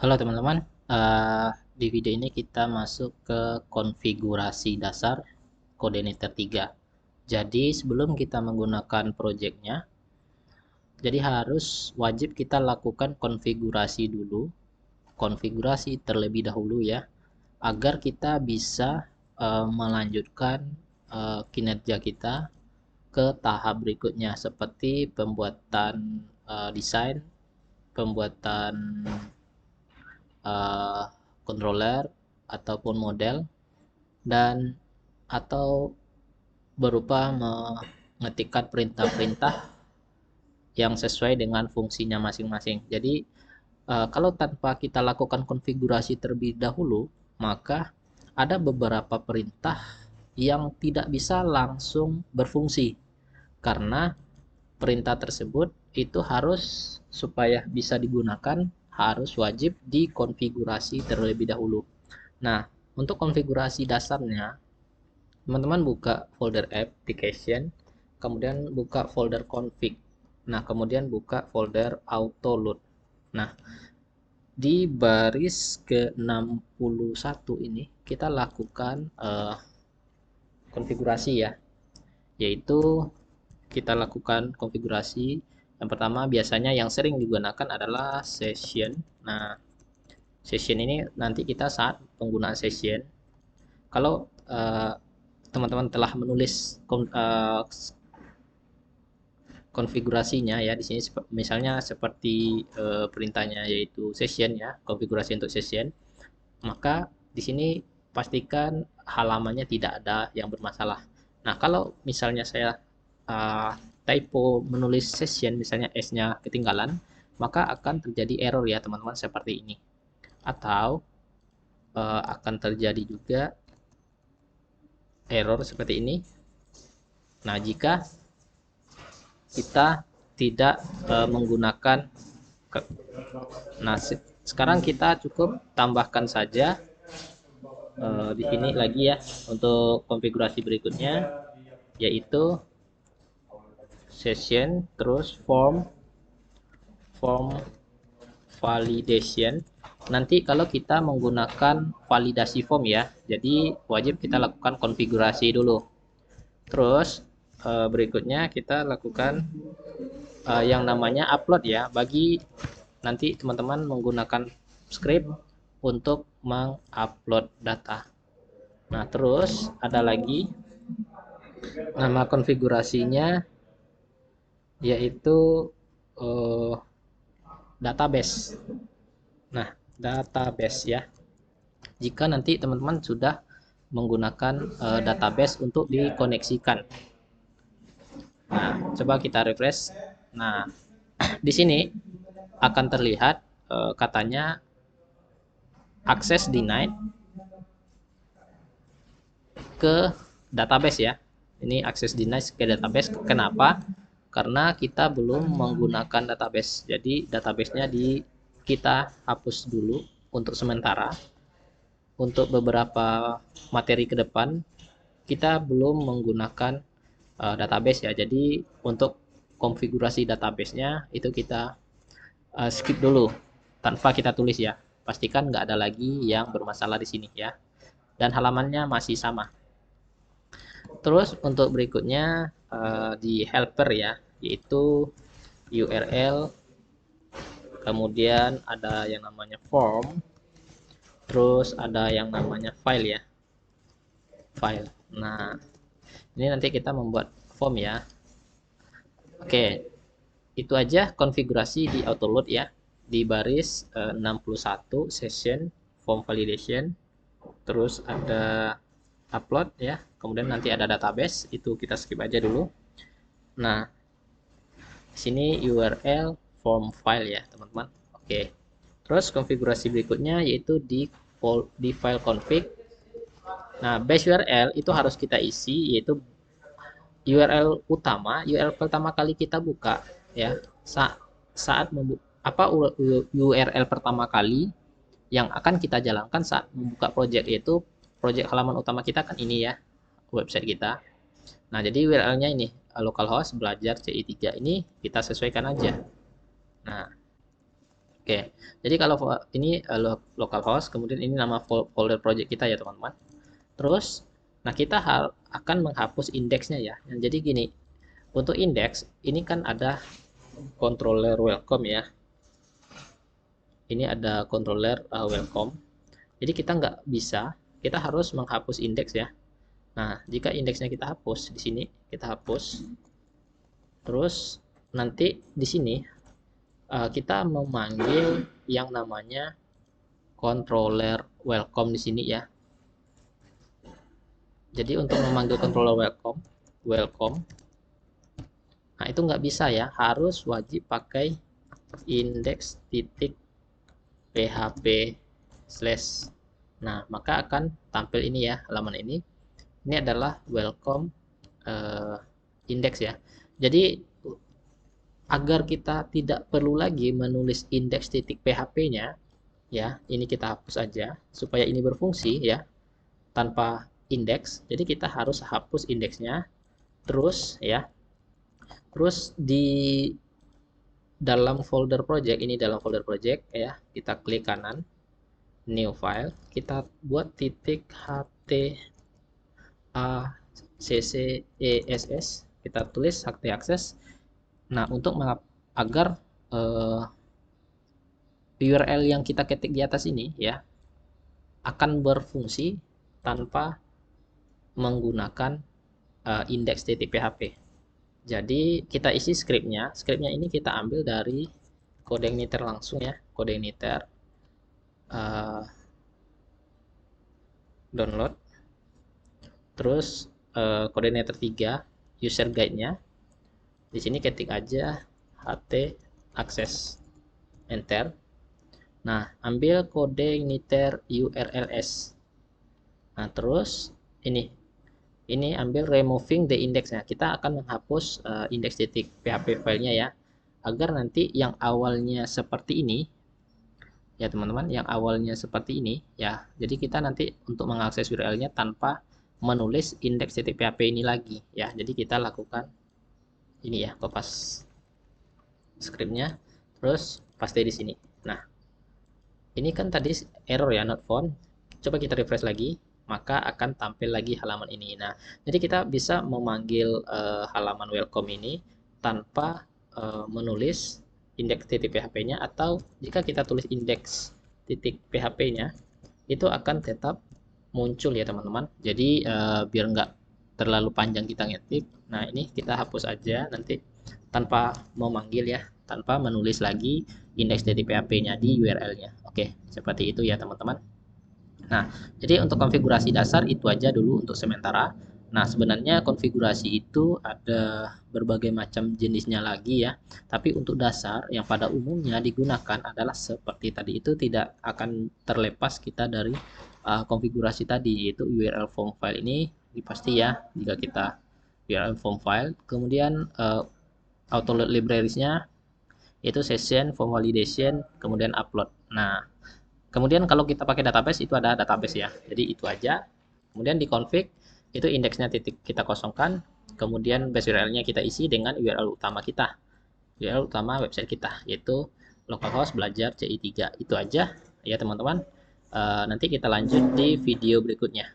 Halo teman-teman, eh, di video ini kita masuk ke konfigurasi dasar Codenator 3. Jadi sebelum kita menggunakan projectnya, jadi harus wajib kita lakukan konfigurasi dulu, konfigurasi terlebih dahulu ya, agar kita bisa melanjutkan kinerja kita ke tahap berikutnya seperti pembuatan desain, pembuatan eh, controller ataupun model dan atau berupa mengetikkan perintah-perintah yang sesuai dengan fungsinya masing-masing. Jadi kalau tanpa kita lakukan konfigurasi terlebih dahulu, maka ada beberapa perintah yang tidak bisa langsung berfungsi karena perintah tersebut itu harus supaya bisa digunakan harus wajib dikonfigurasi terlebih dahulu. Nah, untuk konfigurasi dasarnya, teman-teman buka folder application, kemudian buka folder config. Nah, kemudian buka folder auto load. Nah, di baris ke-61 ini kita lakukan konfigurasi ya, yaitu kita lakukan konfigurasi. Yang pertama biasanya yang sering digunakan adalah session. Nah, session ini nanti kita saat penggunaan session, kalau teman-teman telah menulis konfigurasinya ya di sini misalnya seperti perintahnya yaitu session ya, konfigurasi untuk session, maka di sini pastikan halamannya tidak ada yang bermasalah. Nah, kalau misalnya saya typo menulis session, misalnya S-nya ketinggalan, maka akan terjadi error ya teman-teman seperti ini. Atau akan terjadi juga error seperti ini. Nah, jika kita tidak menggunakan nah sekarang kita cukup tambahkan saja di sini lagi ya untuk konfigurasi berikutnya, yaitu session terus form validation. Nanti kalau kita menggunakan validasi form ya, jadi wajib kita lakukan konfigurasi dulu. Terus berikutnya kita lakukan yang namanya upload ya, bagi nanti teman-teman menggunakan script untuk mengupload data. Nah, terus ada lagi nama konfigurasinya yaitu database. Nah, database ya. Jika nanti teman-teman sudah menggunakan database untuk dikoneksikan. Nah, coba kita refresh. Nah, di sini akan terlihat katanya access denied ke database ya. Ini access denied ke database. Kenapa? Karena kita belum menggunakan database. Jadi databasenya kita hapus dulu untuk sementara. Untuk beberapa materi ke depan kita belum menggunakan database ya. Jadi untuk konfigurasi databasenya itu kita skip dulu tanpa kita tulis ya. Pastikan nggak ada lagi yang bermasalah di sini ya. Dan halamannya masih sama. Terus untuk berikutnya di helper ya, yaitu URL, kemudian ada yang namanya form, terus ada yang namanya file ya, file. Nah, ini nanti kita membuat form ya. Oke, itu aja konfigurasi di autoload ya, di baris 61 session form validation, terus ada upload ya, kemudian nanti ada database, itu kita skip aja dulu. Nah, sini URL form file ya teman-teman. Oke, terus konfigurasi berikutnya yaitu di file config. Nah, base URL itu harus kita isi, yaitu URL utama, URL pertama kali kita buka ya, saat URL pertama kali yang akan kita jalankan saat membuka project, yaitu project halaman utama kita kan ini ya, website kita. Nah, jadi URL-nya ini localhost belajar CI3 ini kita sesuaikan aja. Nah, Oke, jadi kalau ini localhost, kemudian ini nama folder project kita ya teman-teman. Terus, nah kita akan menghapus indeksnya ya. Jadi gini, untuk indeks ini kan ada controller welcome ya. Ini ada controller welcome. Jadi kita nggak bisa, kita harus menghapus indeks ya. Nah, jika indeksnya kita hapus di sini, kita hapus. Terus nanti di sini kita memanggil yang namanya controller welcome di sini ya. Jadi untuk memanggil controller welcome, nah itu nggak bisa ya, harus wajib pakai index titik php slash. Nah maka akan tampil ini ya, halaman ini. Ini adalah welcome index ya. Jadi agar kita tidak perlu lagi menulis index titik php-nya ya, ini kita hapus aja supaya ini berfungsi ya tanpa indeks. Jadi kita harus hapus indeksnya. Terus ya, terus di dalam folder project, ini dalam folder project ya, kita klik kanan new file, kita buat titik htaccess, kita tulis htaccess. Nah untuk agar URL yang kita ketik di atas ini ya akan berfungsi tanpa menggunakan index.php. Jadi kita isi scriptnya. Scriptnya ini kita ambil dari Codename langsung ya, Codename download. Terus Codename 3 user guide-nya. Di sini ketik aja htaccess, enter. Nah, ambil kode niter urls. Nah, terus ini ambil removing the index. Nah, kita akan menghapus index.php filenya ya, agar nanti yang awalnya seperti ini ya teman-teman, yang awalnya seperti ini ya. Jadi kita nanti untuk mengakses URL-nya tanpa menulis index.php ini lagi ya. Jadi kita lakukan ini ya, kopas scriptnya, terus paste di sini. Nah, ini kan tadi error ya, not found. Coba kita refresh lagi, maka akan tampil lagi halaman ini. Nah, jadi kita bisa memanggil halaman welcome ini tanpa menulis index.php-nya, atau jika kita tulis index.php-nya itu akan tetap muncul ya teman-teman. Jadi biar nggak terlalu panjang kita ngetik, nah ini kita hapus aja nanti tanpa memanggil ya, tanpa menulis lagi index.php-nya di URL-nya. Oke, seperti itu ya teman-teman. Nah, jadi untuk konfigurasi dasar itu aja dulu untuk sementara. Nah, sebenarnya konfigurasi itu ada berbagai macam jenisnya lagi ya. Tapi untuk dasar yang pada umumnya digunakan adalah seperti tadi, itu tidak akan terlepas kita dari konfigurasi tadi, yaitu URL form file ini pasti ya, jika kita URL form file. Kemudian auto load libraries-nya yaitu session, form validation, kemudian upload. Nah, kemudian kalau kita pakai database itu ada database ya. Jadi itu aja. Kemudian di config itu indeksnya titik kita kosongkan, kemudian base URL-nya kita isi dengan URL utama kita. URL utama website kita yaitu localhost belajar CI3. Itu aja ya teman-teman. Nanti kita lanjut di video berikutnya.